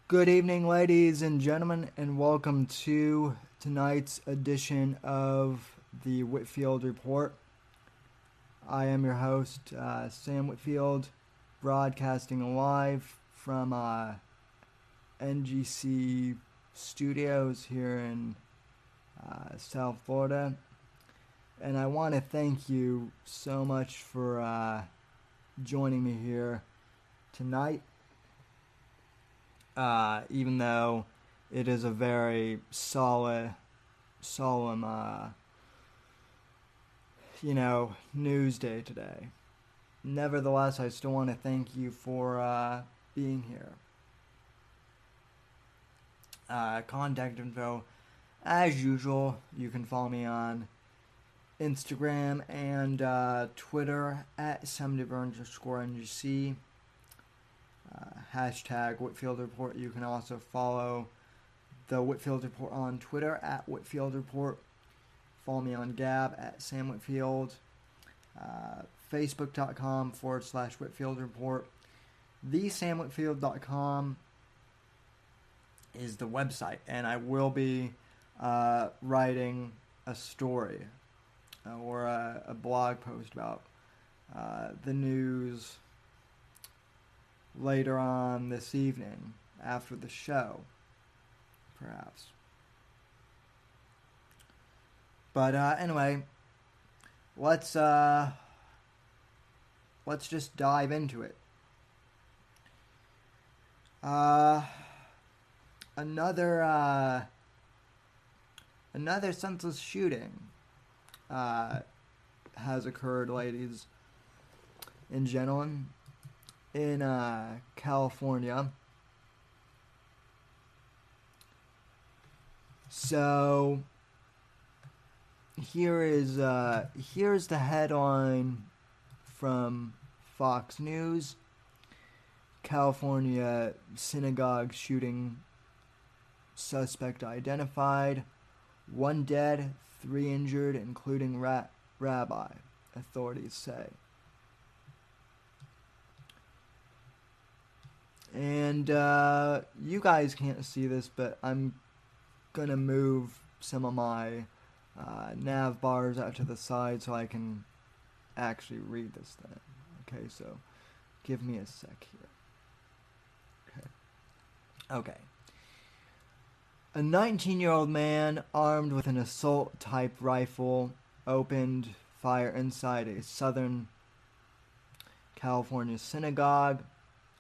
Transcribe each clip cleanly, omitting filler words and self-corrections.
Good evening, ladies and gentlemen, and welcome to tonight's edition of the Whitfield Report. I am your host, Sam Whitfield, broadcasting live from NGC Studios here in South Florida. And I want to thank you so much for joining me here tonight. Even though it is a very solemn, news day today. Nevertheless, I still want to thank you for being here. Contact info, as usual, you can follow me on Instagram and Twitter at @SamDiver_NGC. Hashtag Whitfield Report. You can also follow the Whitfield Report on Twitter at Whitfield Report. Follow me on Gab at Sam Whitfield. Facebook.com/Whitfield Report. TheSamWhitfield.com is the website, and I will be writing a story or a blog post about the news later on this evening after the show, perhaps. But anyway, let's just dive into it. Another senseless shooting has occurred, ladies and gentlemen, in California. So here's the headline from Fox News. California synagogue shooting suspect identified. 1 dead, 3 injured, including rabbi, authorities say. And you guys can't see this, but I'm gonna move some of my nav bars out to the side so I can actually read this thing. Okay, so give me a sec here. Okay. A 19-year-old man armed with an assault-type rifle opened fire inside a Southern California synagogue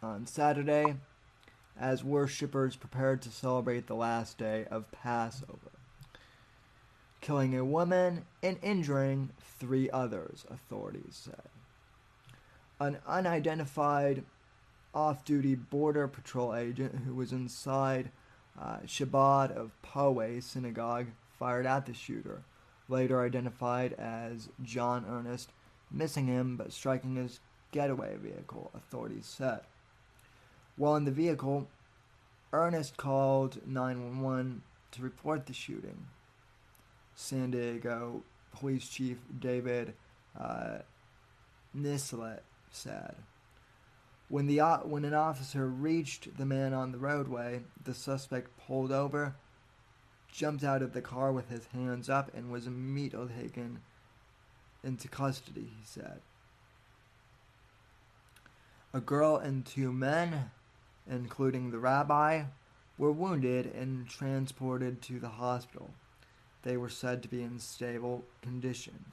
on Saturday as worshippers prepared to celebrate the last day of Passover, killing a woman and injuring 3 others, authorities said. An unidentified off-duty Border Patrol agent who was inside Shabbat of Poway synagogue fired at the shooter, later identified as John Ernest, missing him but striking his getaway vehicle, authorities said. While in the vehicle, Ernest called 911 to report the shooting. San Diego Police Chief David Nislet said. When an officer reached the man on the roadway, the suspect pulled over, jumped out of the car with his hands up, and was immediately taken into custody, he said. A girl and 2 men, including the rabbi, were wounded and transported to the hospital. They were said to be in stable condition.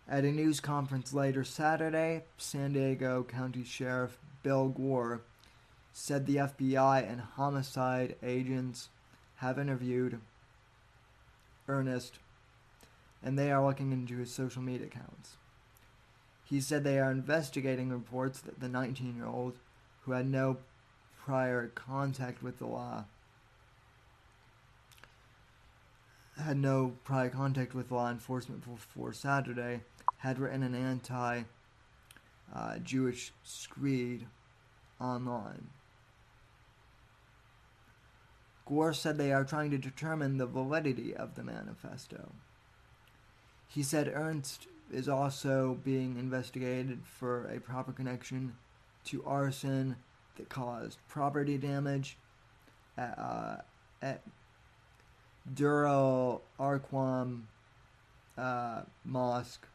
At a news conference later Saturday, San Diego County Sheriff Bill Gore said the FBI and homicide agents have interviewed Ernest, and they are looking into his social media accounts. He said they are investigating reports that the 19-year-old, who had no prior contact with the law enforcement before Saturday, had written an anti-Jewish screed online. Gore said they are trying to determine the validity of the manifesto. He said Ernst is also being investigated for a proper connection to arson, that caused property damage at Dur al-Arqam Mosque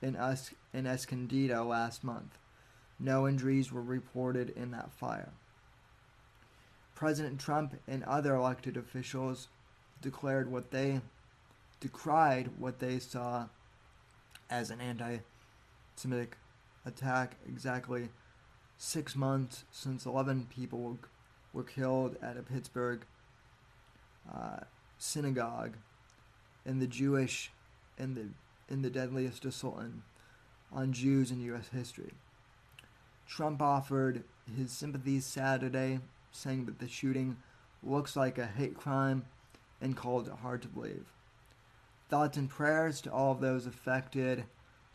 in Escondido last month. No injuries were reported in that fire. President Trump and other elected officials decried what they saw as an anti-Semitic attack exactly 6 months since 11 people were killed at a Pittsburgh synagogue in the deadliest assault on Jews in U.S. history. Trump offered his sympathies Saturday, saying that the shooting looks like a hate crime and called it hard to believe. Thoughts and prayers to all of those affected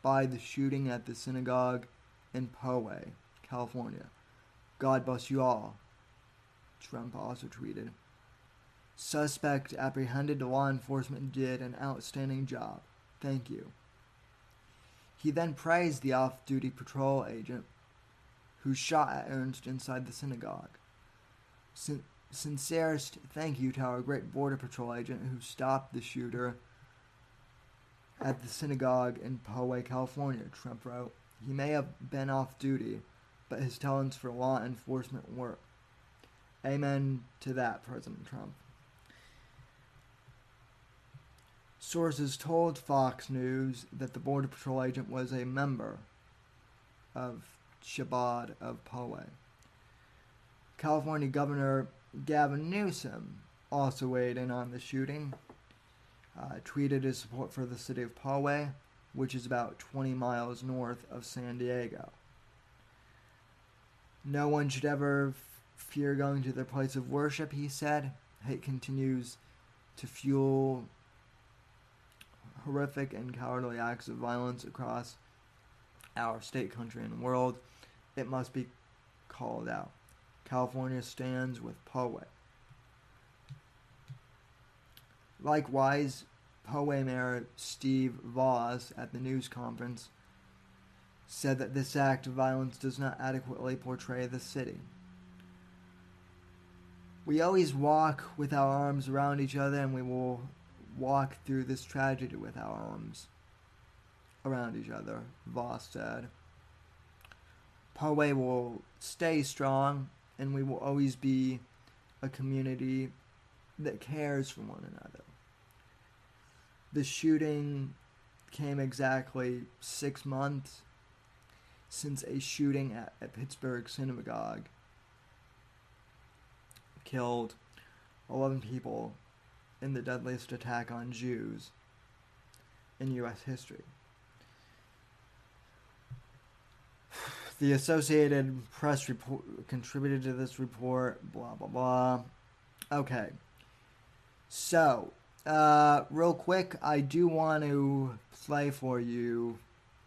by the shooting at the synagogue in Poway, California. God bless you all, Trump also tweeted. Suspect apprehended. Law enforcement did an outstanding job. Thank you. He then praised the off-duty patrol agent who shot at Ernst inside the synagogue. Sincerest thank you to our great Border Patrol agent who stopped the shooter at the synagogue in Poway, California, Trump wrote. He may have been off duty, but his talents for law enforcement work. Amen to that, President Trump. Sources told Fox News that the Border Patrol agent was a member of Chabad of Poway. California Governor Gavin Newsom also weighed in on the shooting, tweeted his support for the city of Poway, which is about 20 miles north of San Diego. No one should ever fear going to their place of worship, he said. Hate continues to fuel horrific and cowardly acts of violence across our state, country, and world. It must be called out. California stands with Poway. Likewise, Poway Mayor Steve Voss at the news conference said that this act of violence does not adequately portray the city. We always walk with our arms around each other, and we will walk through this tragedy with our arms around each other, Voss said. Poway will stay strong, and we will always be a community that cares for one another. The shooting came exactly 6 months since a shooting at a Pittsburgh synagogue killed 11 people in the deadliest attack on Jews in U.S. history. The Associated Press report contributed to this report, blah, blah, blah. Okay. So, real quick, I do want to play for you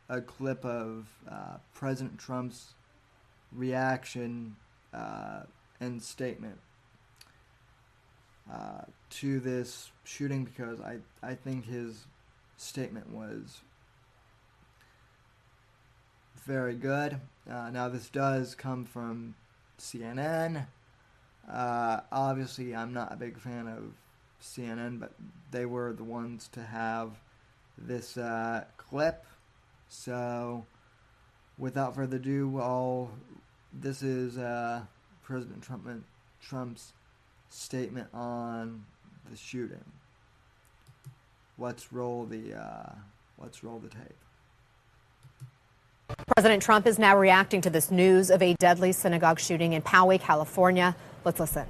a clip of President Trump's reaction and statement to this shooting, because I think his statement was very good. Now, this does come from CNN. Obviously, I'm not a big fan of CNN, but they were the ones to have this clip. So, without further ado, this is President Trump's statement on the shooting. Let's roll the tape. President Trump is now reacting to this news of a deadly synagogue shooting in Poway, California. Let's listen.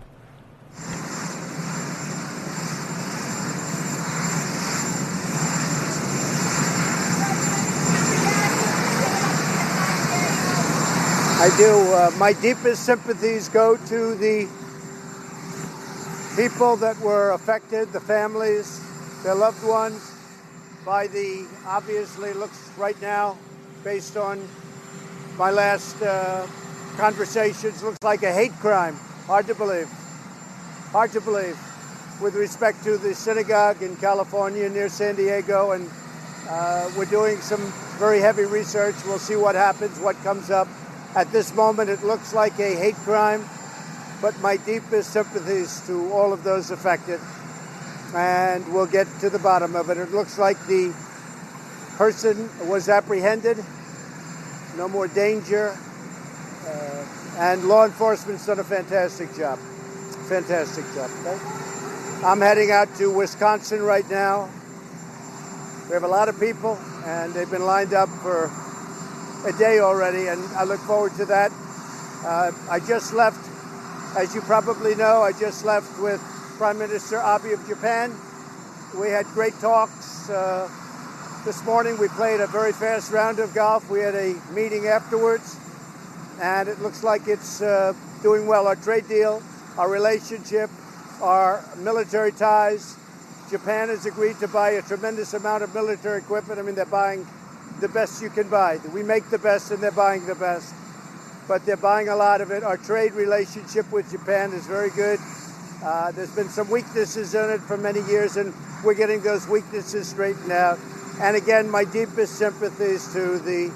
I do. My deepest sympathies go to the people that were affected, the families, their loved ones, by the, obviously looks right now, based on my last conversations, looks like a hate crime. Hard to believe. Hard to believe. With respect to the synagogue in California near San Diego, and we're doing some very heavy research. We'll see what happens, what comes up. At this moment, it looks like a hate crime, but my deepest sympathies to all of those affected, and we'll get to the bottom of it. It looks like the person was apprehended, no more danger, and law enforcement's done a fantastic job. Fantastic job. Okay? I'm heading out to Wisconsin right now. We have a lot of people, and they've been lined up for a day already, and I look forward to that. I just left, as you probably know, I just left with Prime Minister Abe of Japan. We had great talks. This morning we played a very fast round of golf. We had a meeting afterwards, and it looks like it's doing well. Our trade deal, our relationship, our military ties. Japan has agreed to buy a tremendous amount of military equipment. I mean, they're buying the best you can buy. We make the best and they're buying the best, but they're buying a lot of it. Our trade relationship with Japan is very good. There's been some weaknesses in it for many years, and we're getting those weaknesses straightened out. And again, my deepest sympathies to the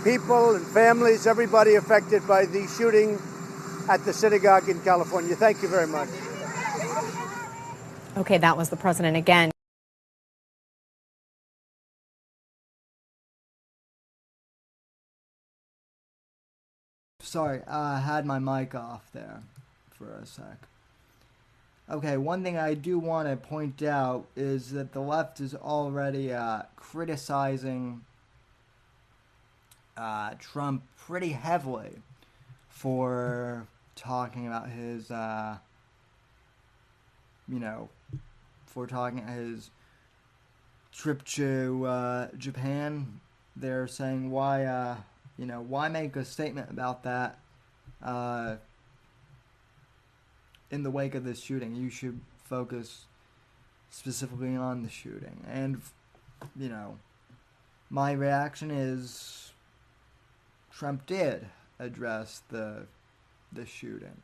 people and families, everybody affected by the shooting at the synagogue in California. Thank you very much. Okay, that was the president again. Sorry, I had my mic off there for a sec. Okay, one thing I do want to point out is that the left is already criticizing Trump pretty heavily for talking about his, for talking about his trip to Japan. They're saying why make a statement about that in the wake of this shooting? You should focus specifically on the shooting. And, my reaction is Trump did address the shooting.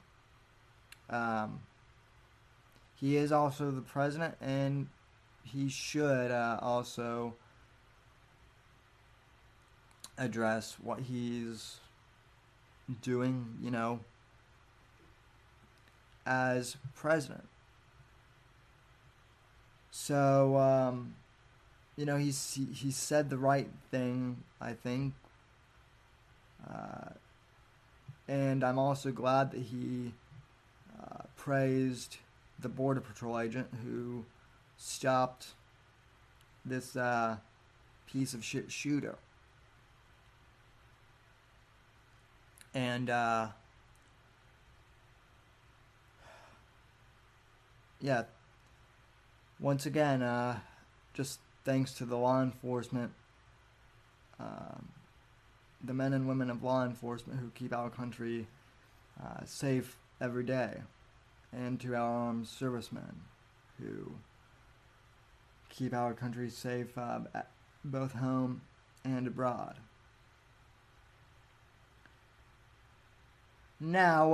He is also the president, and he should also address what he's doing, as president. So, he said the right thing, I think. And I'm also glad that he praised the Border Patrol agent who stopped this piece of shit shooter. And, once again, just thanks to the law enforcement, the men and women of law enforcement who keep our country safe every day, and to our armed servicemen who keep our country safe both home and abroad. Now,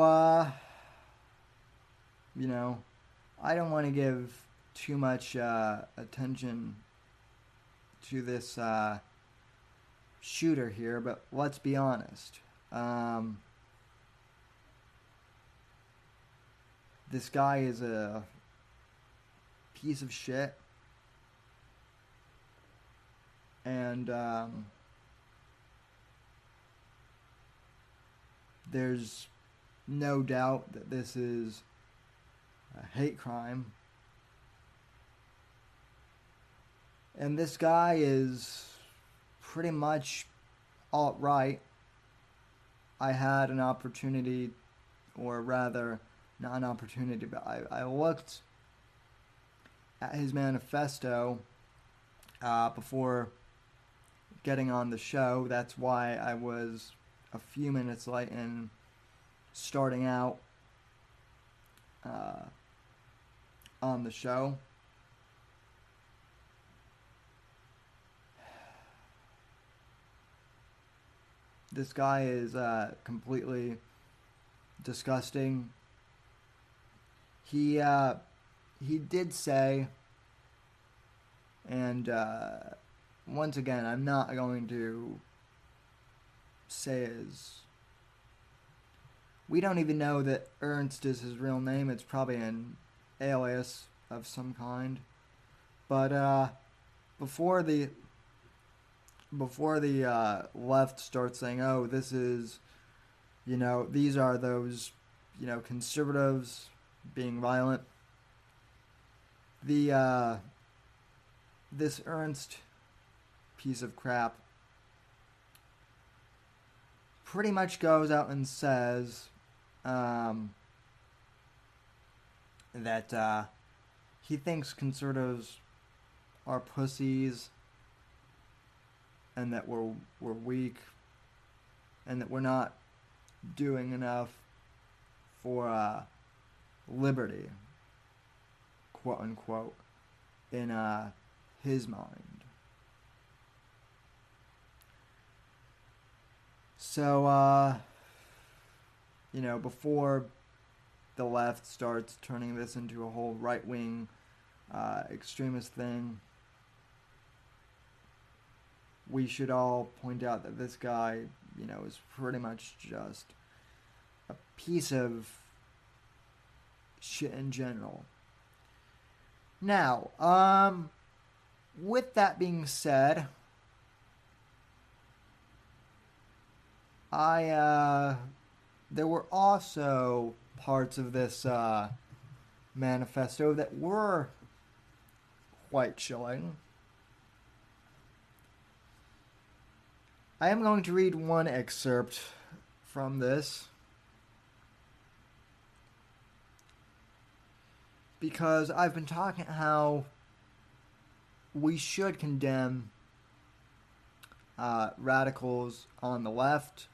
I don't want to give too much attention to this shooter here, but let's be honest. This guy is a piece of shit. And there's no doubt that this is a hate crime. And this guy is pretty much alt-right. I had an opportunity, or rather, not an opportunity, but I looked at his manifesto before getting on the show. That's why I was a few minutes late in starting out on the show. This guy is completely disgusting. He did say, and once again, I'm not going to says, we don't even know that Ernst is his real name. It's probably an alias of some kind. But before the left starts saying, oh, this is, these are those, conservatives being violent, this Ernst piece of crap pretty much goes out and says that he thinks conservatives are pussies and that we're weak and that we're not doing enough for liberty, quote unquote, in his mind. So, before the left starts turning this into a whole right-wing extremist thing, we should all point out that this guy, is pretty much just a piece of shit in general. Now, with that being said, there were also parts of this manifesto that were quite chilling. I am going to read one excerpt from this because I've been talking how we should condemn radicals on the left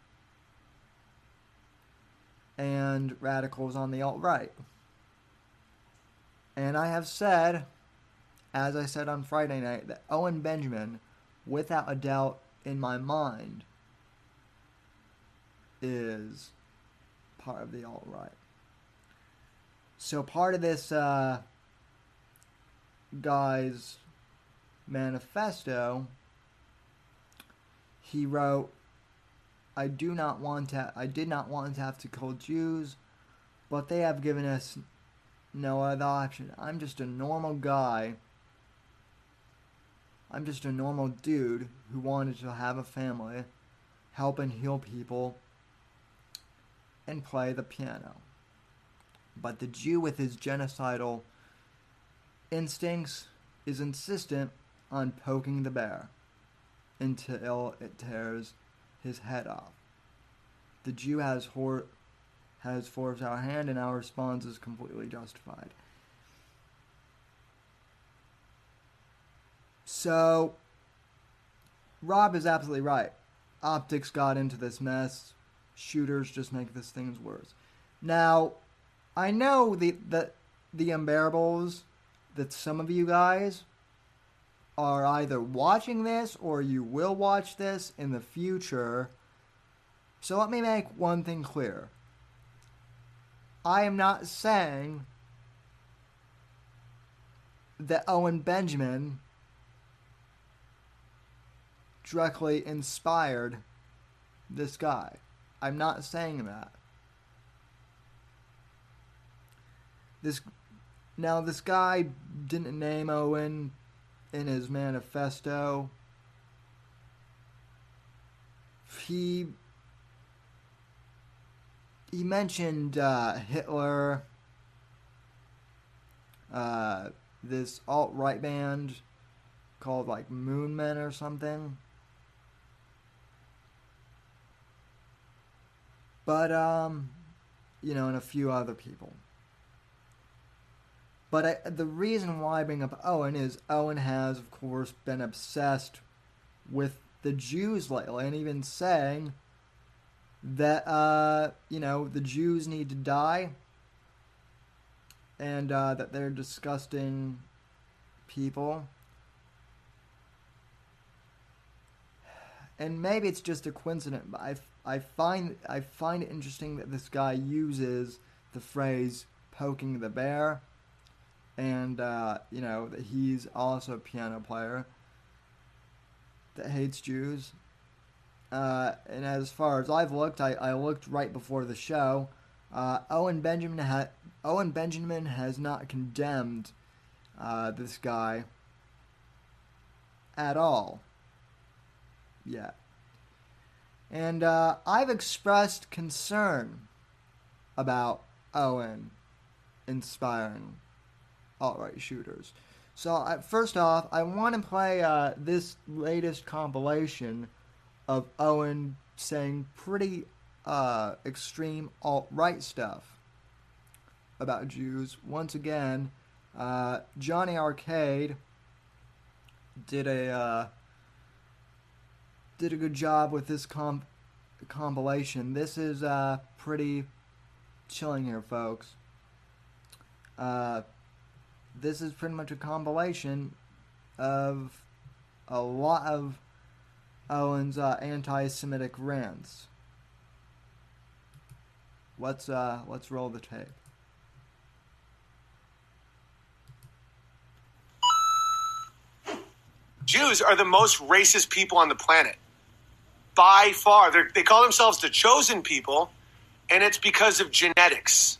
and radicals on the alt-right. And I have said, as I said on Friday night, that Owen Benjamin, without a doubt in my mind, is part of the alt-right. So part of this guy's manifesto, he wrote, I did not want to have to kill Jews, but they have given us no other option. I'm just a normal guy. I'm just a normal dude who wanted to have a family, help and heal people, and play the piano. But the Jew with his genocidal instincts is insistent on poking the bear until it tears his head off. The Jew has forced our hand, and our response is completely justified. So, Rob is absolutely right. Optics got into this mess. Shooters just make this thing worse. Now, I know the unbearables that some of you guys are either watching this or you will watch this in the future. So let me make one thing clear. I am not saying that Owen Benjamin directly inspired this guy. I'm not saying that. This guy didn't name Owen in his manifesto. He mentioned Hitler, this alt-right band called like Moon Men or something. But, and a few other people. But the reason why I bring up Owen is Owen has, of course, been obsessed with the Jews lately, and even saying that, the Jews need to die, and that they're disgusting people. And maybe it's just a coincidence, but I find it interesting that this guy uses the phrase "poking the bear," and that he's also a piano player that hates Jews. and as far as I've looked, I looked right before the show. Owen Benjamin has not condemned this guy at all yet. And I've expressed concern about Owen inspiring alt-right shooters. So first off, I want to play this latest compilation of Owen saying pretty extreme alt-right stuff about Jews. Once again, Johnny Arcade did a good job with this compilation. This is pretty chilling here, folks. This is pretty much a compilation of a lot of Owen's anti-Semitic rants. Let's roll the tape. Jews are the most racist people on the planet. By far. They call themselves the chosen people, and it's because of genetics.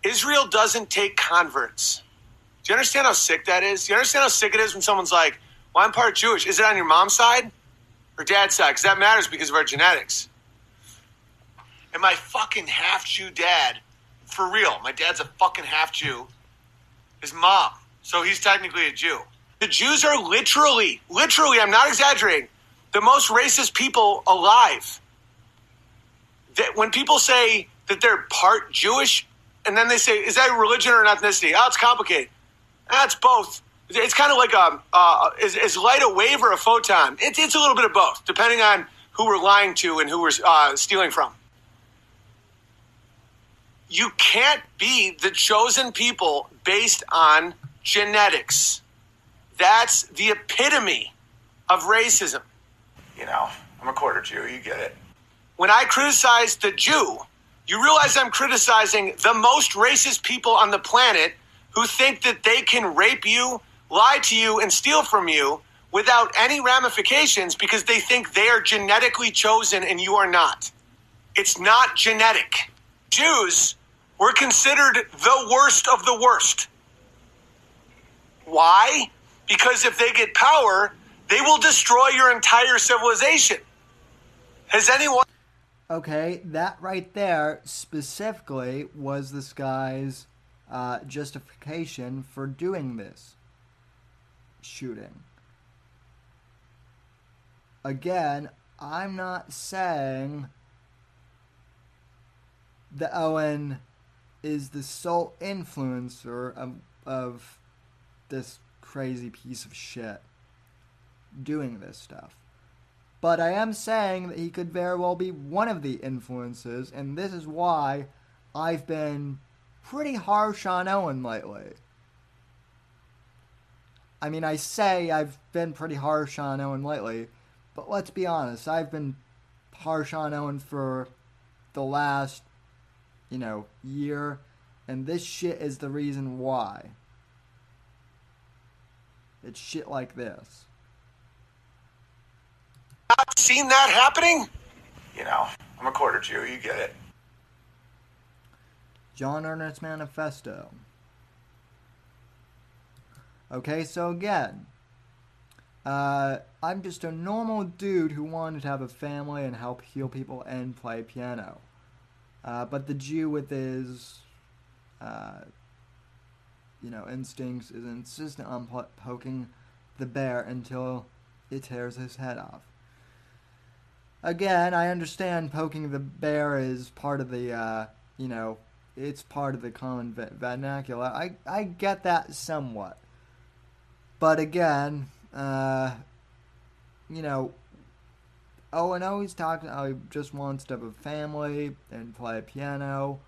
Israel doesn't take converts. Do you understand how sick that is? Do you understand how sick it is when someone's like, well, I'm part Jewish. Is it on your mom's side or dad's side? Because that matters because of our genetics. And my fucking half-Jew dad, for real, my dad's a fucking half-Jew, his mom, so he's technically a Jew. The Jews are literally, I'm not exaggerating, the most racist people alive. That when people say that they're part Jewish, and then they say, is that a religion or an ethnicity? Oh, it's complicated. That's both. It's kind of like is light a wave or a photon? It's a little bit of both, depending on who we're lying to and who we're stealing from. You can't be the chosen people based on genetics. That's the epitome of racism. You know, I'm a quarter Jew, you get it. When I criticize the Jew, you realize I'm criticizing the most racist people on the planet who think that they can rape you, lie to you, and steal from you without any ramifications because they think they are genetically chosen and you are not. It's not genetic. Jews were considered the worst of the worst. Why? Because if they get power, they will destroy your entire civilization. Has anyone... Okay, that right there specifically was this guy's justification for doing this shooting. Again, I'm not saying that Owen is the sole influencer of this crazy piece of shit doing this stuff. But I am saying that he could very well be one of the influences, and this is why I've been pretty harsh on Owen lately. I mean, I say I've been pretty harsh on Owen lately, but let's be honest, I've been harsh on Owen for the last, year, and this shit is the reason why. It's shit like this. Not seen that happening? I'm a quarter Jew, you get it. John Ernest Manifesto. Okay, so again, I'm just a normal dude who wanted to have a family and help heal people and play piano. But the Jew with his, instincts is insistent on poking the bear until it tears his head off. Again, I understand poking the bear is part of the, it's part of the common vernacular. I get that somewhat. But again, Owen always talks how he just wants to have a family and play piano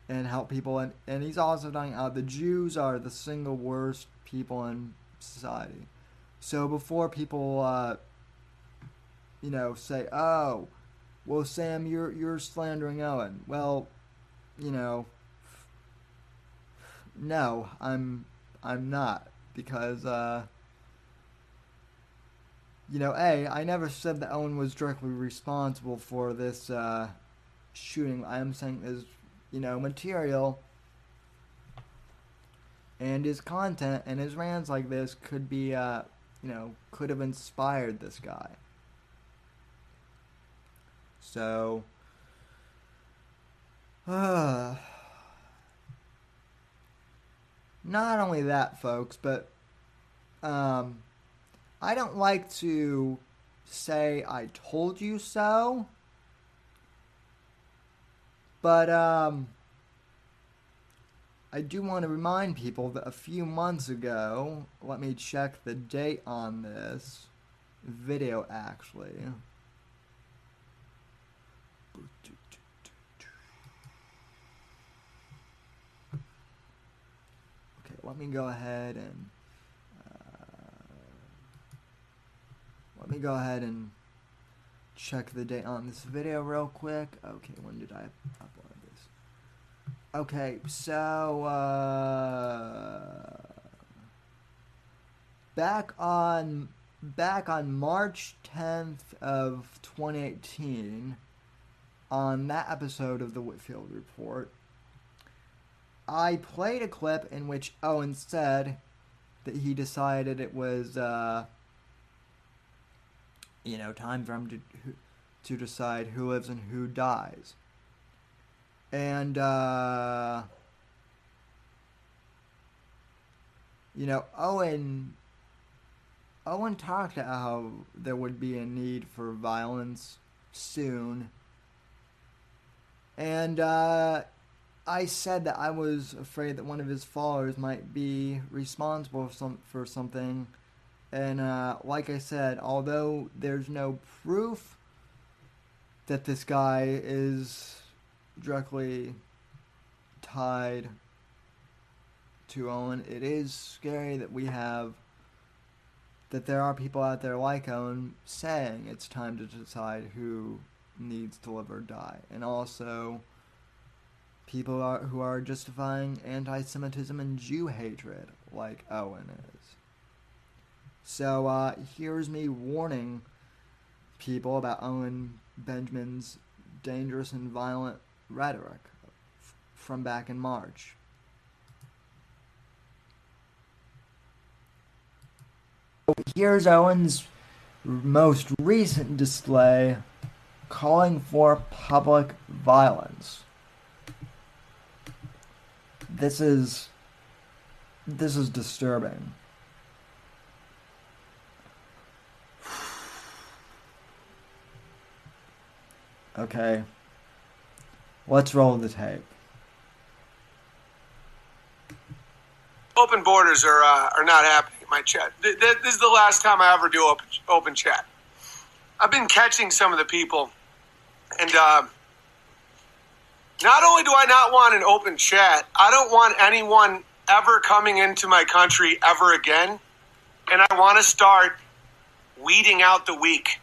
and help people. And he's also talking how the Jews are the single worst people in society. So before people, say, oh, well, Sam, you're slandering Owen. Well, no, I'm not, because I never said that Owen was directly responsible for this shooting. I am saying his, material and his content and his rants like this could be, could have inspired this guy. So, not only that, folks, but I don't like to say I told you so, but I do want to remind people that a few months ago, let me check the date on this video actually. Okay, let me go ahead and check the date on this video real quick. Okay, when did I upload this? Okay, so back on March 10th of 2018, on that episode of the Whitfield Report, I played a clip in which Owen said that he decided it was time for him to decide who lives and who dies. And Owen talked about how there would be a need for violence soon. And I said that I was afraid that one of his followers might be responsible for something. And like I said, although there's no proof that this guy is directly tied to Owen, it is scary that there are people out there like Owen saying it's time to decide who needs to live or die. And also people who are justifying anti-Semitism and Jew hatred like Owen is. So here's me warning people about Owen Benjamin's dangerous and violent rhetoric from back in March. Here's Owen's most recent display calling for public violence. This is disturbing. Okay, let's roll the tape. Open borders are not happening in my chat. This is the last time I ever do open chat. I've been catching some of the people, and not only do I not want an open chat, I don't want anyone ever coming into my country ever again, and I want to start weeding out the weak.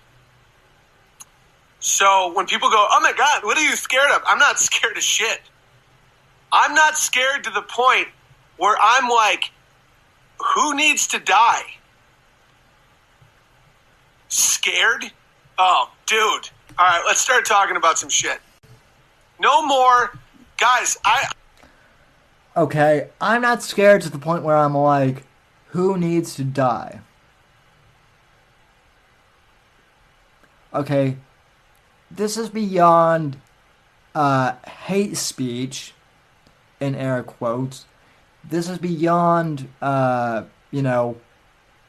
So when people go, oh my God, what are you scared of? I'm not scared of shit. I'm not scared to the point where I'm like, who needs to die? Scared? Oh, dude. All right, let's start talking about some shit. No more. Guys, Okay, I'm not scared to the point where I'm like, who needs to die? Okay, this is beyond hate speech, in air quotes. This is beyond,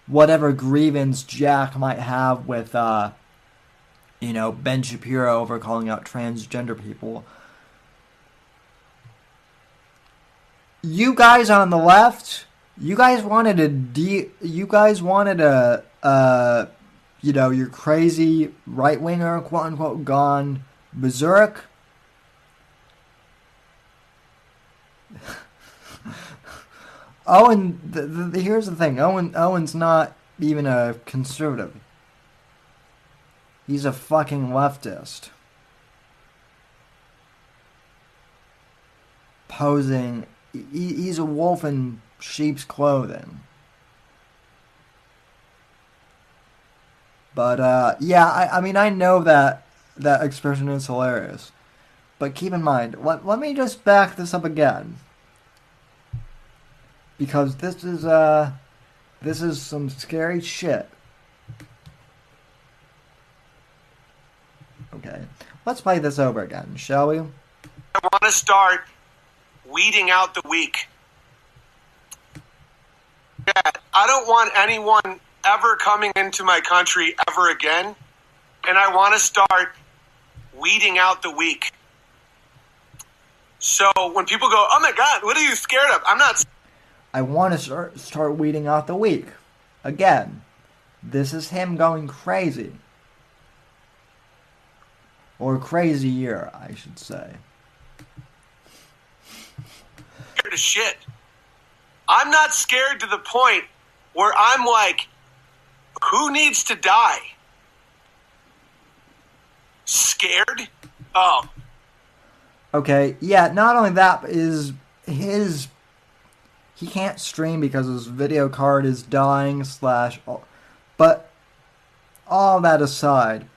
whatever grievance Jack might have with, Ben Shapiro over calling out transgender people. You guys on the left, you guys wanted your crazy right-winger, quote-unquote, gone berserk. Owen, here's the thing. Owen's not even a conservative. He's a fucking leftist. Posing. He's a wolf in sheep's clothing. But yeah, I mean, I know that expression is hilarious. But keep in mind, let me just back this up again. Because this is some scary shit. Okay. Let's play this over again, shall we? I want to start weeding out the weak. Yeah, I don't want anyone ever coming into my country ever again. And I want to start weeding out the weak. So when people go, oh my God, what are you scared of? I'm not. I want to start weeding out the weak. Again, this is him going crazy. Or crazier, I should say. Scared of shit. I'm not scared to the point where I'm like, who needs to die? Scared? Oh. Okay, yeah, not only that, but he can't stream because his video card is dying / but all that aside,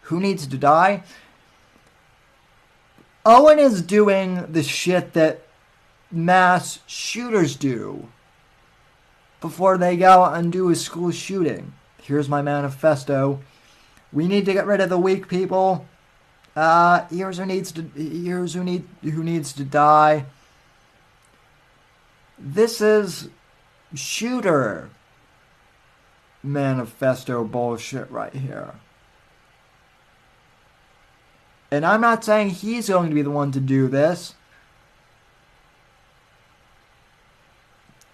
who needs to die? Owen is doing the shit that mass shooters do before they go and do a school shooting. Here's my manifesto. We need to get rid of the weak people. Here's who needs to die. This is shooter manifesto bullshit right here. And I'm not saying he's going to be the one to do this.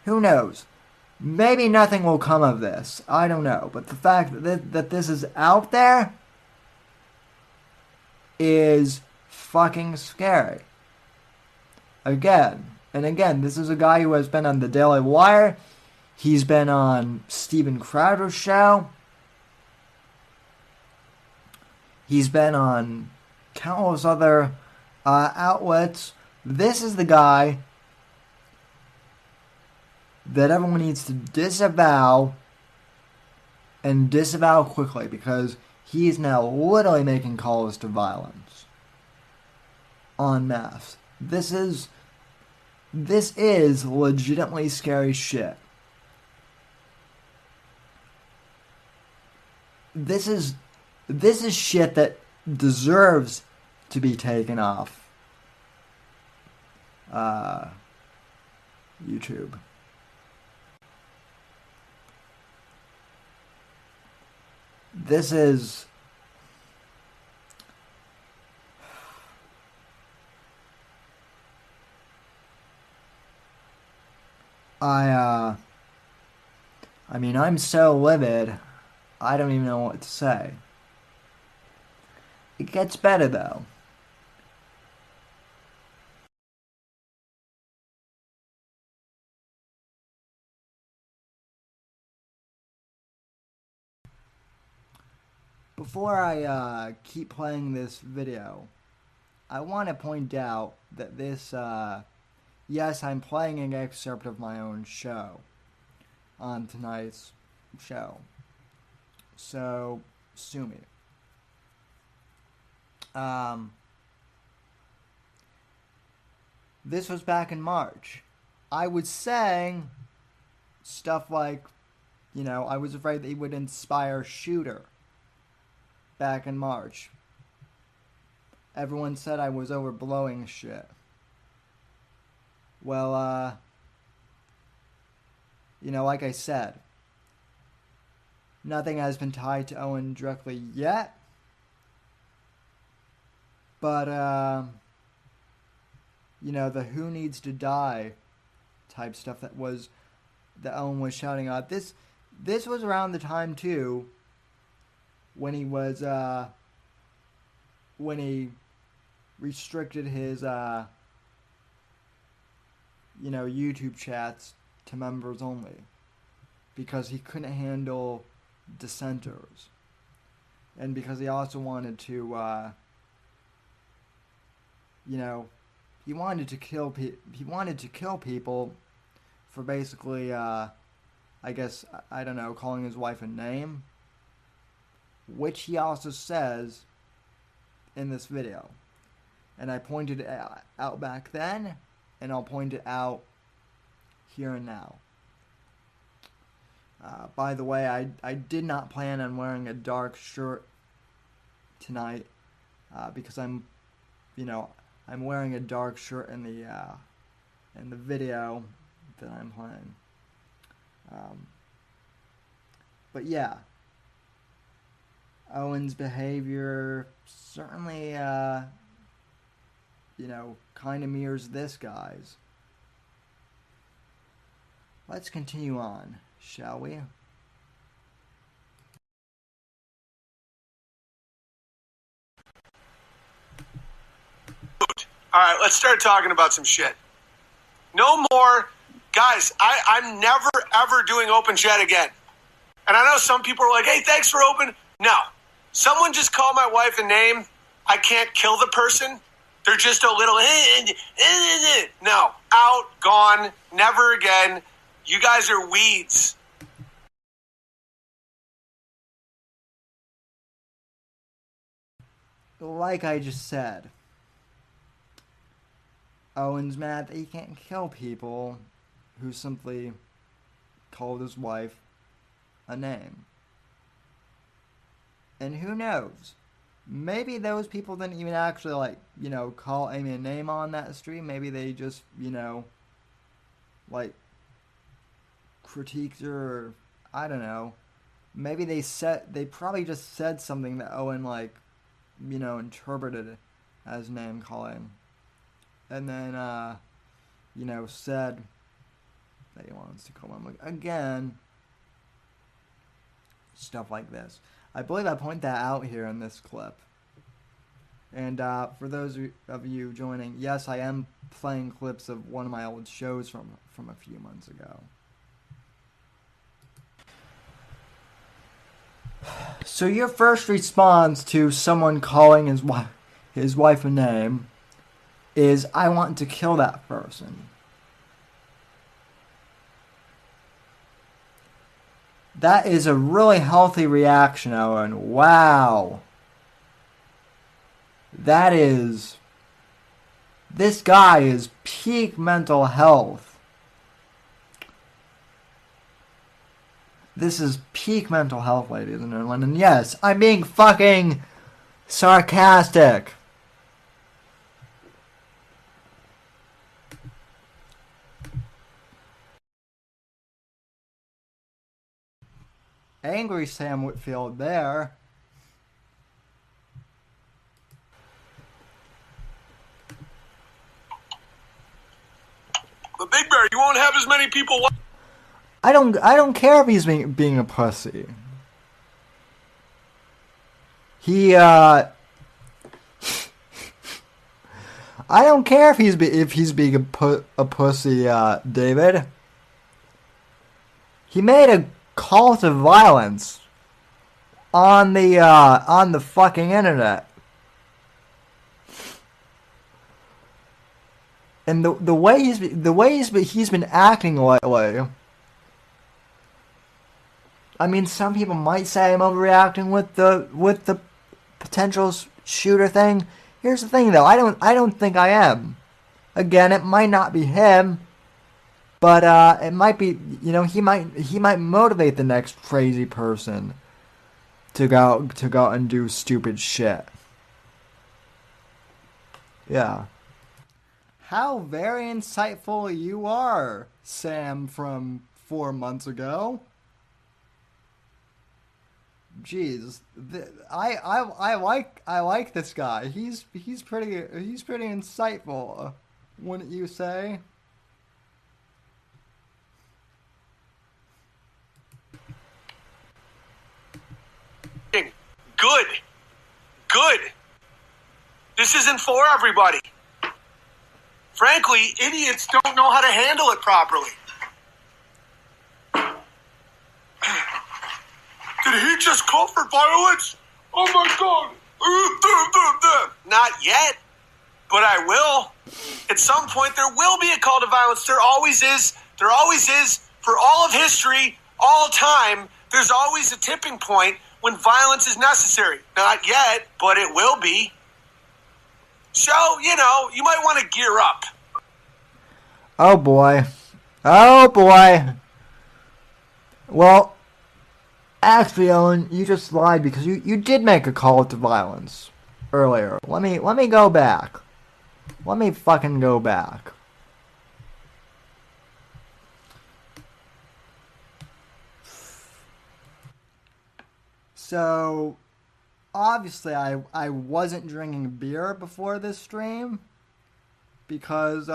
Who knows? Maybe nothing will come of this. I don't know. But the fact that this is out there is fucking scary. Again, this is a guy who has been on the Daily Wire. He's been on Steven Crowder's show. He's been on countless other outlets. This is the guy that everyone needs to disavow, and disavow quickly, because he is now literally making calls to violence en masse. This is legitimately scary shit. This is shit that deserves to be taken off YouTube. This is I mean, I'm so livid, I don't even know what to say. It gets better though. Before I keep playing this video, I want to point out that this, yes, I'm playing an excerpt of my own show on tonight's show. So, sue me. This was back in March. I was saying stuff like, I was afraid that he would inspire shooter back in March. Everyone said I was overblowing shit. Well, like I said, nothing has been tied to Owen directly yet. But, the who needs to die type stuff that Owen was shouting out. This was around the time, too, when he was, when he restricted his, YouTube chats to members only, because he couldn't handle dissenters, and because he also wanted to, he wanted to kill people for basically, I guess, I don't know, calling his wife a name, which he also says in this video. And I pointed it out back then, and I'll point it out here and now. By the way, I did not plan on wearing a dark shirt tonight because I'm wearing a dark shirt in the video that I'm playing. But yeah, Owen's behavior certainly, kind of mirrors this guy's. Let's continue on, shall we? Alright, let's start talking about some shit. No more, guys, I'm never ever doing open chat again. And I know some people are like, hey, thanks for open. No. Someone just called my wife a name. I can't kill the person. They're just a little, no, out, gone, never again. You guys are weeds. Like I just said, Owen's mad that he can't kill people who simply called his wife a name. And who knows? Maybe those people didn't even actually, call Amy a name on that stream. Maybe they just, critiqued her, or I don't know. Maybe they probably just said something that Owen, interpreted as name calling. And then, said that he wants to call him again. Stuff like this. I believe I point that out here in this clip. And for those of you joining, yes, I am playing clips of one of my old shows from a few months ago. So your first response to someone calling his wife a name is, I want to kill that person. That is a really healthy reaction, Owen. Wow. This guy is peak mental health. This is peak mental health, ladies and gentlemen. And yes, I'm being fucking sarcastic. Angry Sam Whitfield there. But Big Bear, you won't have as many people. I don't care if he's being a pussy. I don't care if he's being a pussy, David. He made a call to violence on the fucking internet. And the way he's been acting lately. I mean, some people might say I'm overreacting with the potential shooter thing. Here's the thing, though. I don't think I am. Again, it might not be him, but it might be. He might motivate the next crazy person to go and do stupid shit. Yeah. How very insightful you are, Sam from 4 months ago. Jeez, I like this guy. He's pretty insightful, wouldn't you say? Good. This isn't for everybody. Frankly, idiots don't know how to handle it properly. Did he just call for violence? Oh my God. Not yet, but I will. At some point, there will be a call to violence. There always is. There always is. For all of history, All time, there's always a tipping point when violence is necessary. Not yet, but it will be. So, you might want to gear up. Oh boy. Oh boy. Well, actually, Owen, you just lied because you did make a call to violence earlier. Let me go back. Let me fucking go back. So, obviously, I wasn't drinking beer before this stream because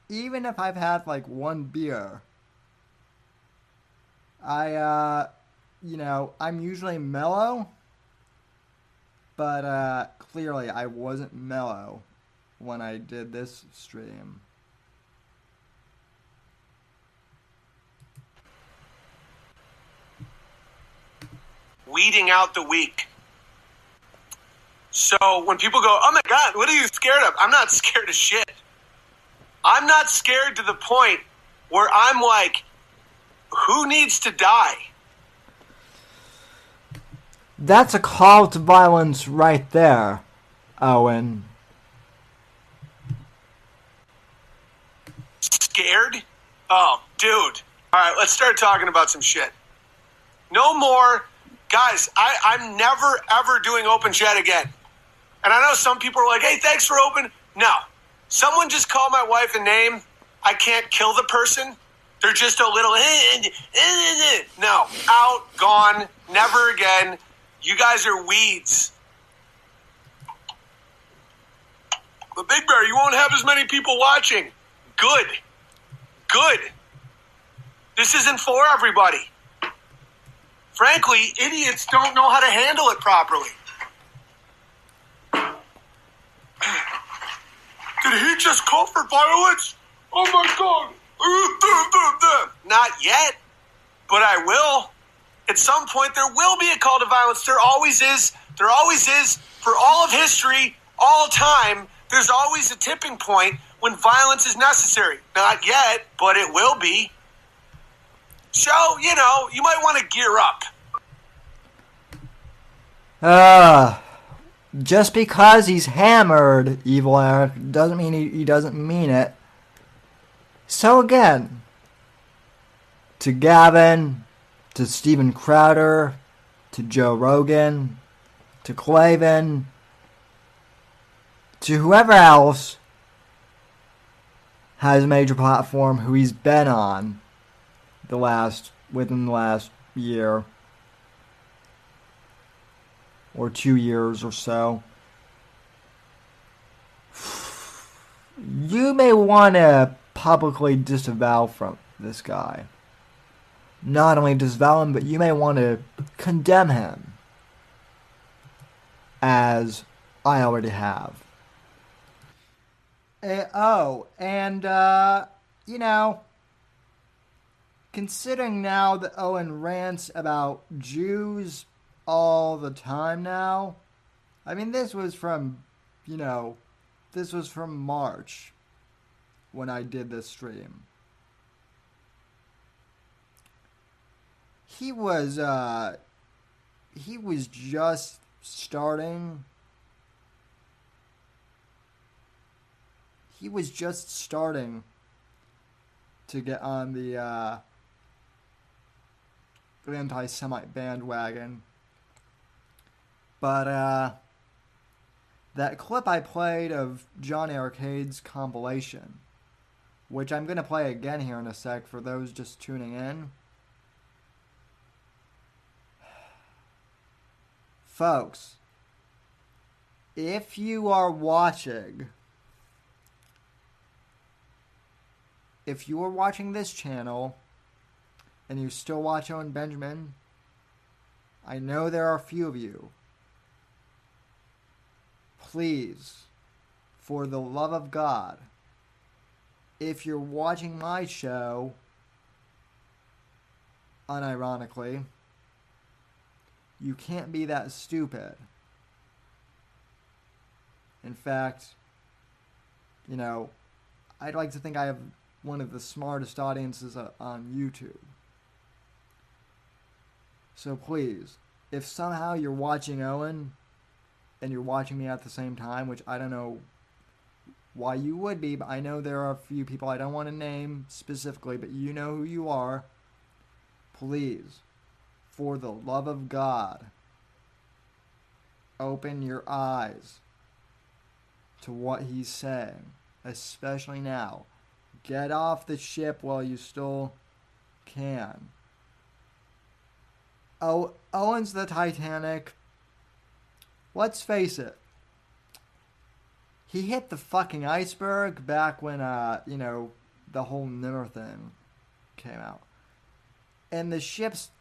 even if I've had like one beer, I'm usually mellow, but clearly I wasn't mellow when I did this stream. Weeding out the weak. So when people go, oh my God, what are you scared of? I'm not scared of shit. I'm not scared to the point where I'm like, who needs to die? That's a call to violence right there, Owen. Scared? Oh, dude. All right, let's start talking about some shit. No more. Guys, I'm never, ever doing open chat again. And I know some people are like, hey, thanks for open. No. Someone just called my wife a name. I can't kill the person. They're just a little, no, out, gone, never again. You guys are weeds. But Big Bear, you won't have as many people watching. Good. Good. This isn't for everybody. Frankly, idiots don't know how to handle it properly. Did he just call for violence? Oh my God. Not yet, but I will. At some point, there will be a call to violence. There always is. There always is. For all of history, all time, there's always a tipping point when violence is necessary. Not yet, but it will be. So, you might want to gear up. Just because he's hammered, Evil Eric, doesn't mean he doesn't mean it. So again, to Gavin, to Steven Crowder, to Joe Rogan, to Clavin, to whoever else has a major platform who he's been on within the last year or 2 years or so. You may want to publicly disavow from this guy. Not only disavow him, but you may want to condemn him, as I already have. Considering now that Owen rants about Jews all the time now, I mean, this was from March when I did this stream. He was just starting. He was just starting to get on the anti-Semite bandwagon. But that clip I played of John Arcade's compilation, which I'm going to play again here in a sec for those just tuning in. Folks, if you are watching this channel and you still watch Owen Benjamin, I know there are a few of you. Please, for the love of God, if you're watching my show, unironically, you can't be that stupid. In fact, I'd like to think I have one of the smartest audiences on YouTube. So please, if somehow you're watching Owen and you're watching me at the same time, which I don't know why you would be, but I know there are a few people I don't want to name specifically, but you know who you are. Please, for the love of God, open your eyes to what he's saying, especially now. Get off the ship while you still can. Oh, Owen's the Titanic. Let's face it. He hit the fucking iceberg back when, the whole Nimmer thing came out. And the ship's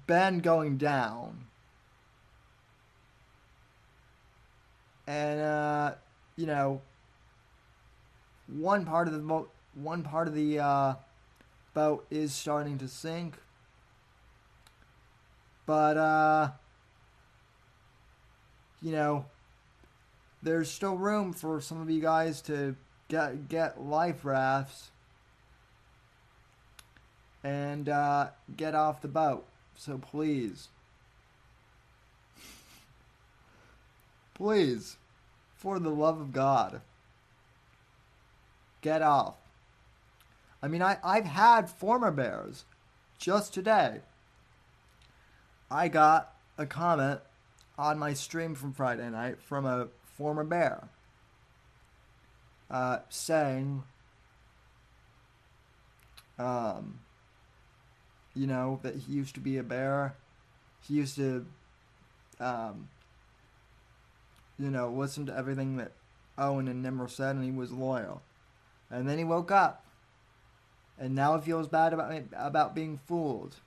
been going down. And, one part of the boat is starting to sink. But, there's still room for some of you guys to get life rafts and get off the boat. So please, for the love of God, get off. I mean, I've had former bears. Just today, I got a comment on my stream from Friday night from a former bear saying, that he used to be a bear. He used to, listen to everything that Owen and Nimmer said, and he was loyal. And then he woke up, and now he feels bad about being fooled.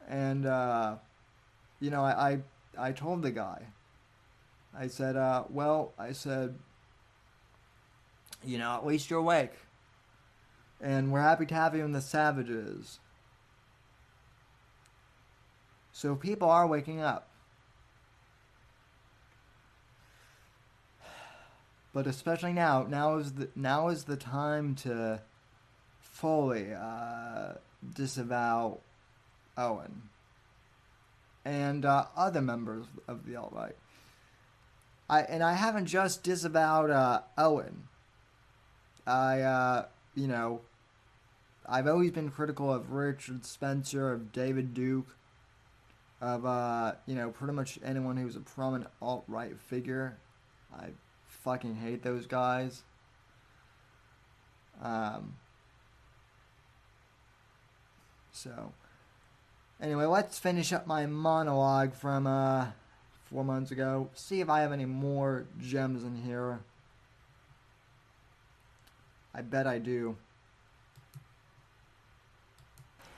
And, I told the guy, I said, at least you're awake. And we're happy to have you in the Savages. So people are waking up. But especially now is the time to fully disavow Owen and other members of the alt-right. I haven't just disavowed Owen. I've always been critical of Richard Spencer, of David Duke, of pretty much anyone who's a prominent alt-right figure. I fucking hate those guys. So anyway, let's finish up my monologue from 4 months ago. See if I have any more gems in here. I bet I do.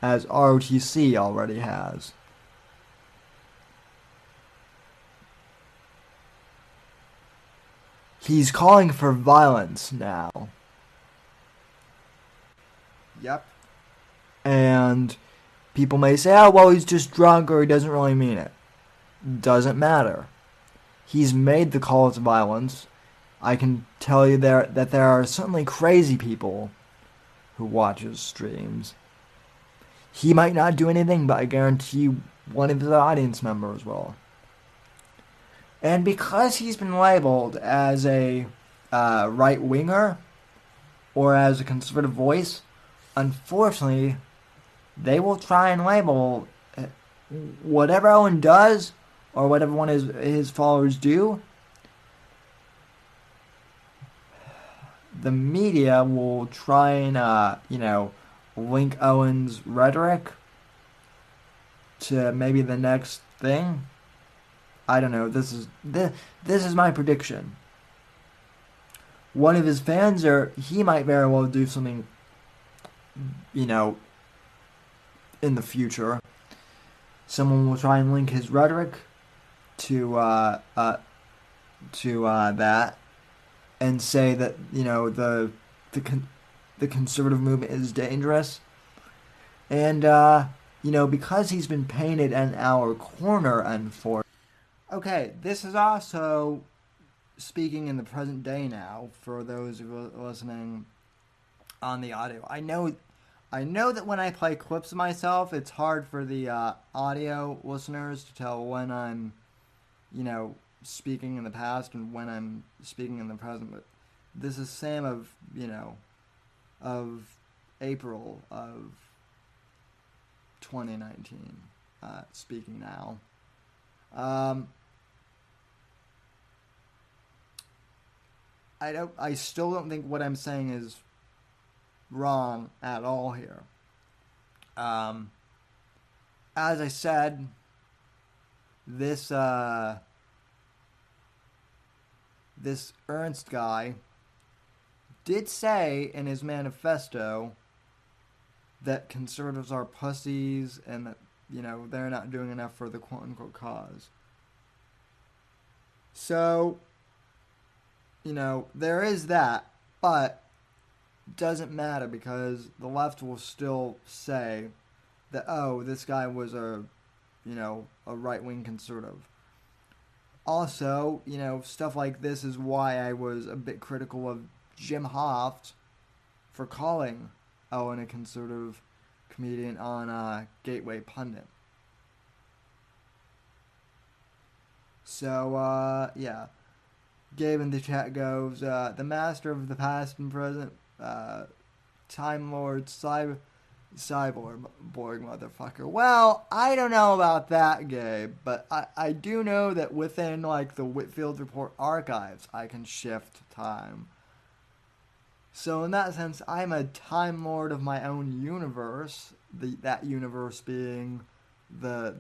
As ROTC already has. He's calling for violence now. Yep. And people may say, oh, well, he's just drunk or he doesn't really mean it. Doesn't matter. He's made the call to violence. I can tell you that there are certainly crazy people who watch his streams. He might not do anything, but I guarantee one of his audience members will. And because he's been labeled as a right-winger or as a conservative voice, unfortunately, they will try and label whatever Owen does or whatever one of his followers do. The media will try and, link Owen's rhetoric to maybe the next thing. I don't know. This is my prediction. One of his fans, he might very well do something, in the future. Someone will try and link his rhetoric to that, and say that the conservative movement is dangerous, and because he's been painted in our corner, unfortunately. Okay, this is also speaking in the present day now for those who are listening on the audio. I know I know that when I play clips of myself, it's hard for the audio listeners to tell when I'm, speaking in the past and when I'm speaking in the present. But this is Sam of April of 2019, speaking now. I still don't think what I'm saying is wrong at all here. As I said, this Ernst guy did say in his manifesto that conservatives are pussies and that, they're not doing enough for the quote-unquote cause. So, there is that, but it doesn't matter because the left will still say that, oh, this guy was a right-wing conservative. Also, stuff like this is why I was a bit critical of Jim Hoft for calling Owen a conservative comedian on Gateway Pundit. So, yeah. Gabe in the chat goes, the master of the past and present, Time Lord, Cyborg motherfucker. Well, I don't know about that, Gabe, but I do know that within, the Whitfield Report archives, I can shift time. So in that sense, I'm a Time Lord of my own universe, that universe being the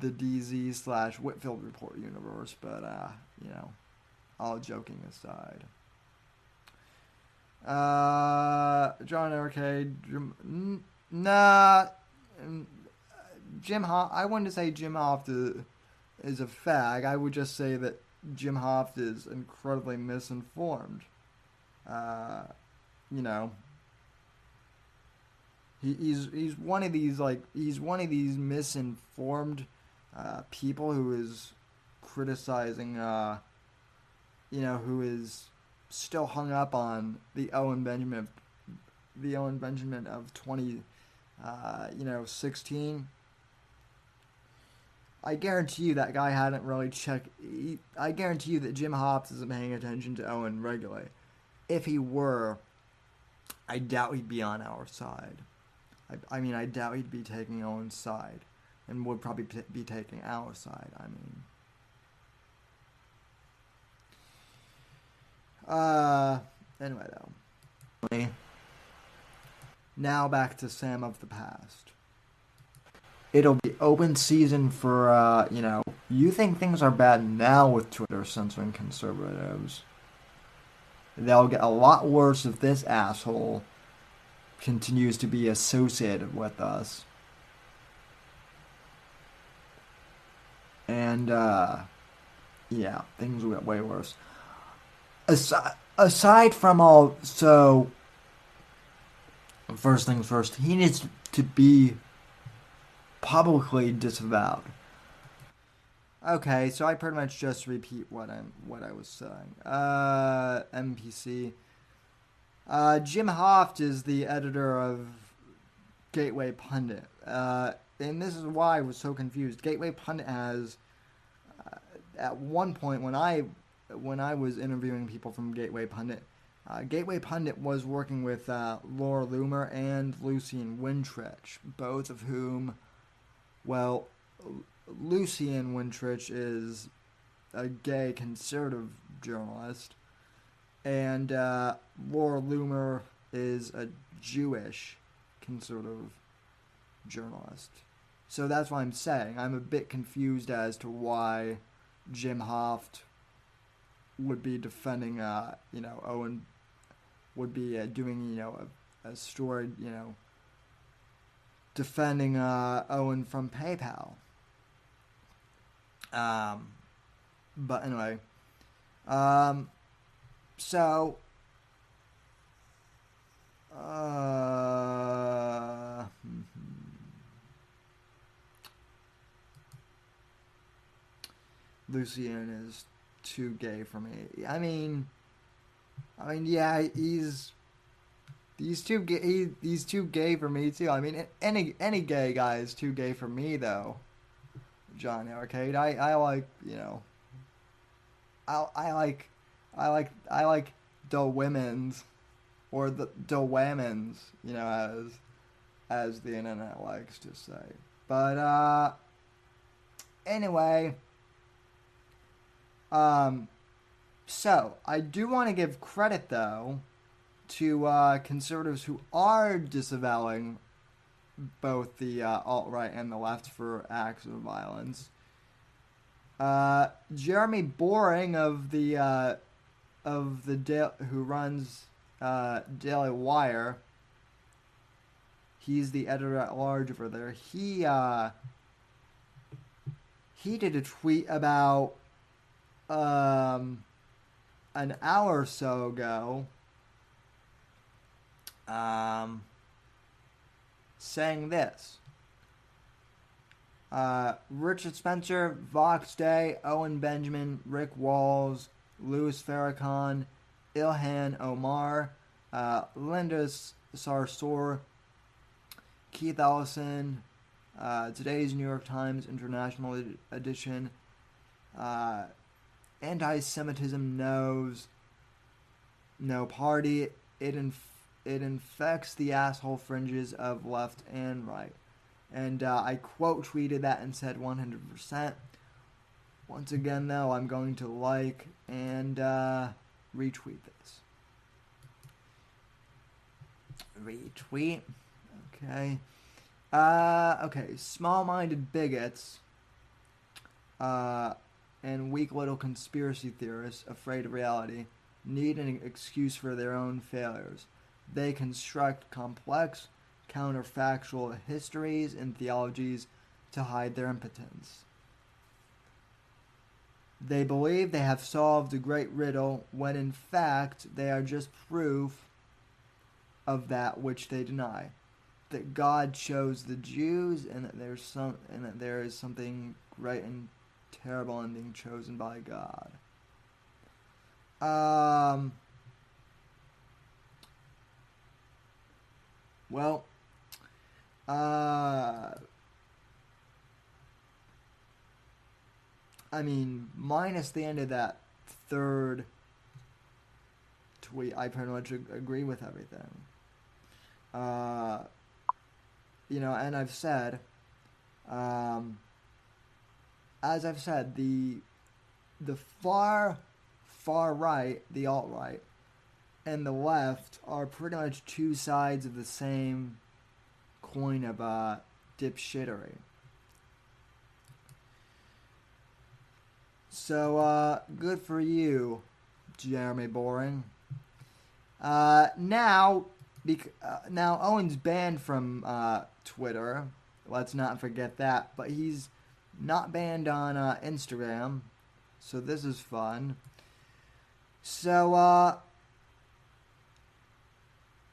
DZ/Whitfield Report universe, but, all joking aside. John Arcade, Jim Hoft, I wouldn't say Jim Hoft is a fag. I would just say that Jim Hoft is incredibly misinformed. He's one of these misinformed people who is criticizing who is still hung up on the Owen Benjamin of 2016. I guarantee you that guy hadn't really checked. I guarantee you that Jim Hoft isn't paying attention to Owen regularly. If he were, I doubt he'd be on our side. I doubt he'd be taking Owen's side, and would probably be taking our side. Anyway, though. Now back to Sam of the past. It'll be open season for, you think things are bad now with Twitter censoring conservatives. They'll get a lot worse if this asshole continues to be associated with us. And, yeah, things will get way worse. Aside from all, so first things first, he needs to be publicly disavowed. Okay, so I pretty much just repeat what I was saying. MPC. Jim Hoft is the editor of Gateway Pundit, and this is why I was so confused. Gateway Pundit has, at one point when I was interviewing people from Gateway Pundit was working with Laura Loomer and Lucian Wintrich, both of whom, well, Lucian Wintrich is a gay conservative journalist, and Laura Loomer is a Jewish conservative journalist. So that's what I'm saying. I'm a bit confused as to why Jim Hoft would be defending, Owen would be doing, a story, defending Owen from PayPal. But anyway, so, Lucian is too gay for me. Yeah, he's These two gay for me too. I mean, any gay guy is too gay for me though. John Arcade. I like, you know. I like the women's or the women's, you know, as the internet likes to say. But anyway, so I do want to give credit though to conservatives who are disavowing both the alt-right and the left for acts of violence. Jeremy Boring who runs Daily Wire, he's the editor at large over there. He did a tweet about an hour or so ago, saying this. Richard Spencer, Vox Day, Owen Benjamin, Rick Walls, Louis Farrakhan, Ilhan Omar, Linda Sarsour, Keith Ellison, today's New York Times International Edition, anti-Semitism knows no party. It infects the asshole fringes of left and right. And I quote tweeted that and said 100%. Once again, though, I'm going to like and retweet this. Retweet. Okay. Okay. Small-minded bigots and weak little conspiracy theorists afraid of reality need an excuse for their own failures. They construct complex, counterfactual histories and theologies to hide their impotence. They believe they have solved a great riddle when in fact they are just proof of that which they deny. That God chose the Jews and that there is something great and terrible in being chosen by God. Well, I mean, minus the end of that third tweet, I pretty much agree with everything. You know, and I've said, as I've said, the far right, the alt-right, and the left are pretty much two sides of the same coin of dipshittery. So, good for you, Jeremy Boring. Now Owen's banned from Twitter. Let's not forget that. But he's not banned on Instagram. So this is fun. So,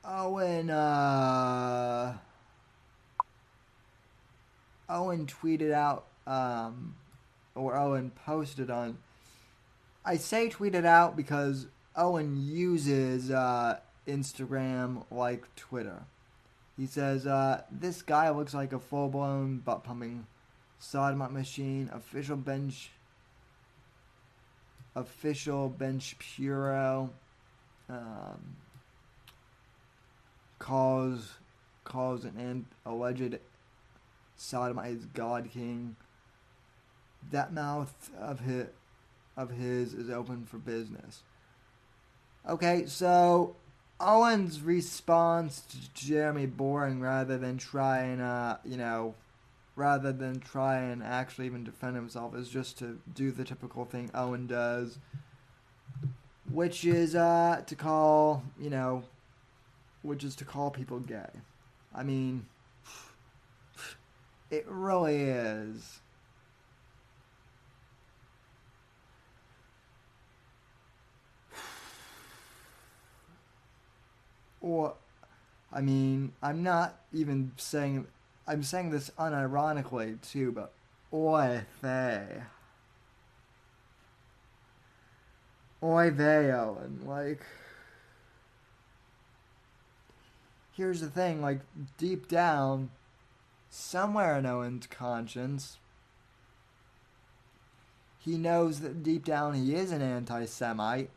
Owen tweeted out, or Owen posted on, I say tweeted out because Owen uses Instagram like Twitter. He says, this guy looks like a full-blown butt-pumping sodomite machine, official bench Puro, calls an alleged sodomite his God King. That mouth of his is open for business. Okay, so Owen's response to Jeremy Boring, rather than try and actually even defend himself, is just to do the typical thing Owen does, which is to call people gay. I mean, it really is. Or, I mean, I'm not even saying, I'm saying this unironically too, but oy vey. Oy vey, Owen. Like, here's the thing, like, deep down, somewhere in Owen's conscience, he knows that deep down he is an anti-Semite.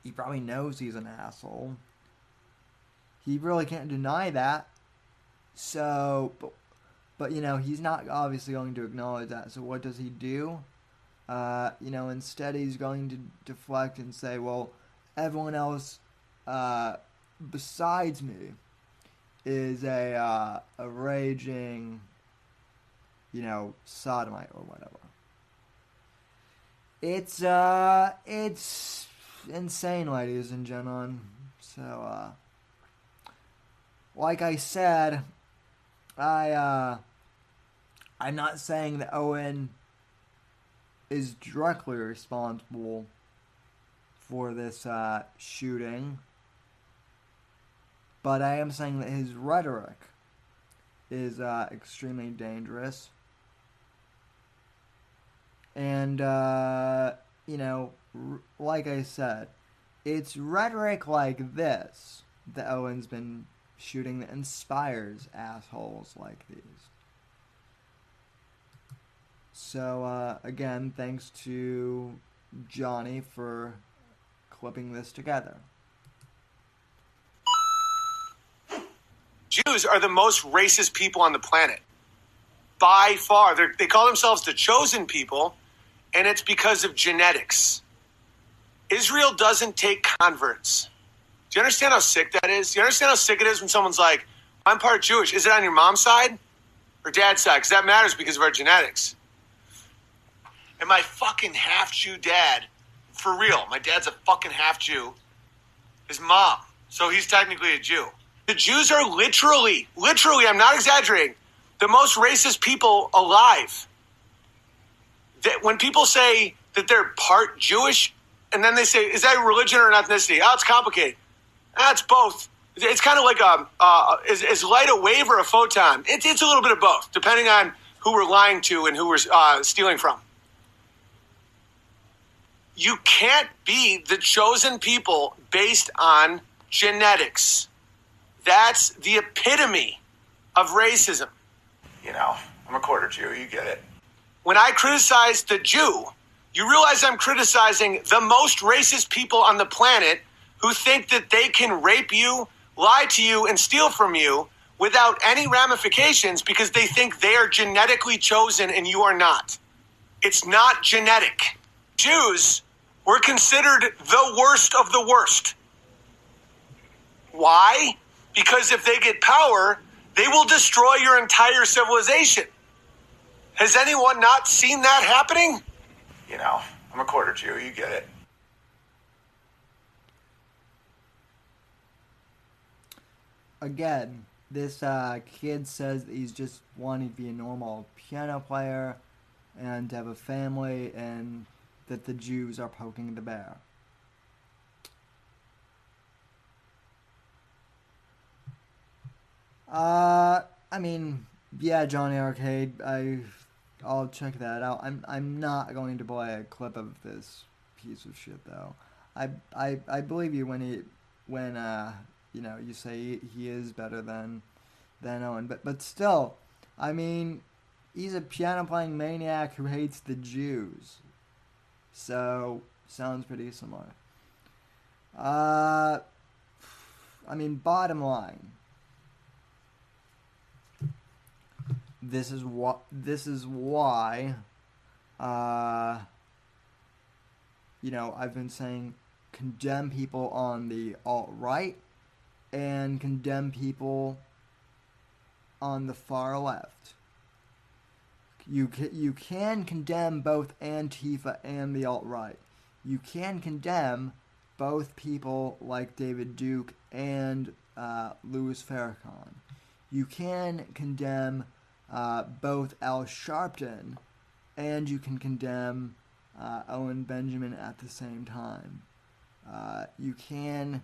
He probably knows he's an asshole. He really can't deny that. So, but you know, he's not obviously going to acknowledge that. So what does he do? You know, instead he's going to deflect and say, well, everyone else besides me is a raging, you know, sodomite or whatever. It's insane, ladies and gentlemen. So, like I said, I'm not saying that Owen is directly responsible for this shooting, but I am saying that his rhetoric is extremely dangerous. And, you know, like I said, it's rhetoric like this that Owen's been shooting that inspires assholes like these. So, again, thanks to Johnny for clipping this together. Jews are the most racist people on the planet. By far. They call themselves the chosen people, and it's because of genetics. Israel doesn't take converts. Do you understand how sick that is? Do you understand how sick it is when someone's like, I'm part Jewish. Is it on your mom's side or dad's side? Because that matters because of our genetics. And my fucking half-Jew dad, for real, my dad's a fucking half-Jew, his mom, so he's technically a Jew. The Jews are literally, I'm not exaggerating, the most racist people alive. That when people say that they're part Jewish, and then they say, is that religion or an ethnicity? Oh, it's complicated. That's both. It's kind of like is light a wave or a photon? It's a little bit of both, depending on who we're lying to and who we're stealing from. You can't be the chosen people based on genetics. That's the epitome of racism. You know, I'm a quarter Jew, you get it. When I criticize the Jew, you realize I'm criticizing the most racist people on the planet who think that they can rape you, lie to you, and steal from you without any ramifications because they think they are genetically chosen and you are not. It's not genetic. Jews were considered the worst of the worst. Why? Because if they get power, they will destroy your entire civilization. Has anyone not seen that happening? You know, I'm a quarter Jew, you get it. Again, this kid says that he's just wanting to be a normal piano player and to have a family, and that the Jews are poking the bear. I mean, yeah, Johnny Arcade, I'll check that out. I'm not going to play a clip of this piece of shit though. I believe you when you know, you say he is better than Owen, but still, I mean, he's a piano playing maniac who hates the Jews. So, sounds pretty similar. I mean, bottom line, this is why you know, I've been saying condemn people on the alt-right and condemn people on the far left. You can condemn both Antifa and the alt-right. You can condemn both people like David Duke and Louis Farrakhan. You can condemn both Al Sharpton and you can condemn Owen Benjamin at the same time. You can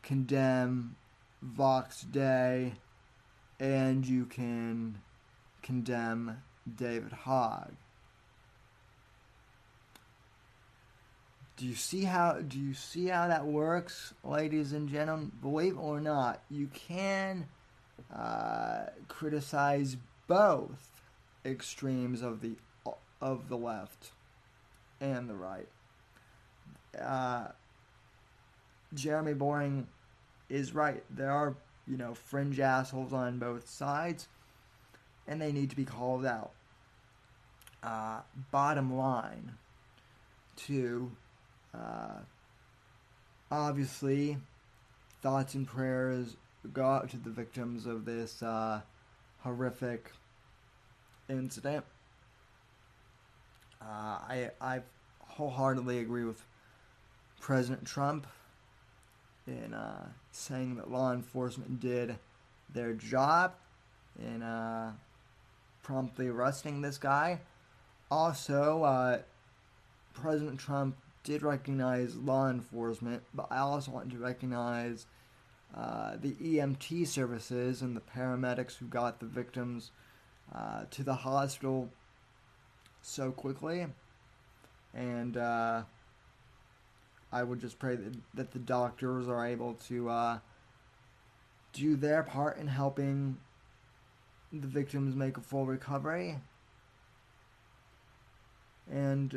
condemn Vox Day and you can condemn David Hogg. Do you see how that works, ladies and gentlemen? Believe it or not, you can criticize both extremes of the left and the right. Jeremy Boring is right. There are, fringe assholes on both sides, and they need to be called out. Bottom line, obviously, thoughts and prayers go out to the victims of this horrific incident. I wholeheartedly agree with President Trump in saying that law enforcement did their job in promptly arresting this guy. Also, President Trump did recognize law enforcement, but I also want to recognize the EMT services and the paramedics who got the victims to the hospital so quickly. And I would just pray that the doctors are able to do their part in helping the victims make a full recovery. And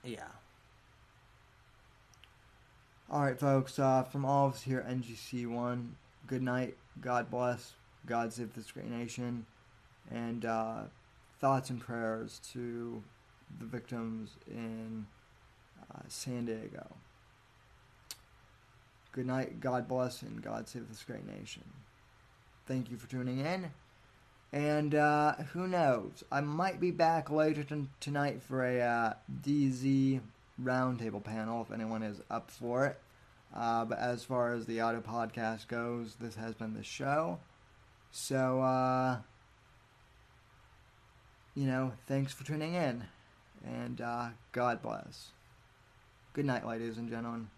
yeah. Alright, folks, from all of us here at NGC1, good night, God bless, God save this great nation, and thoughts and prayers to the victims in San Diego. Good night, God bless, and God save this great nation. Thank you for tuning in. And who knows? I might be back later tonight for a DZ roundtable panel if anyone is up for it. But as far as the audio podcast goes, this has been the show. So, thanks for tuning in. And God bless. Good night, ladies and gentlemen.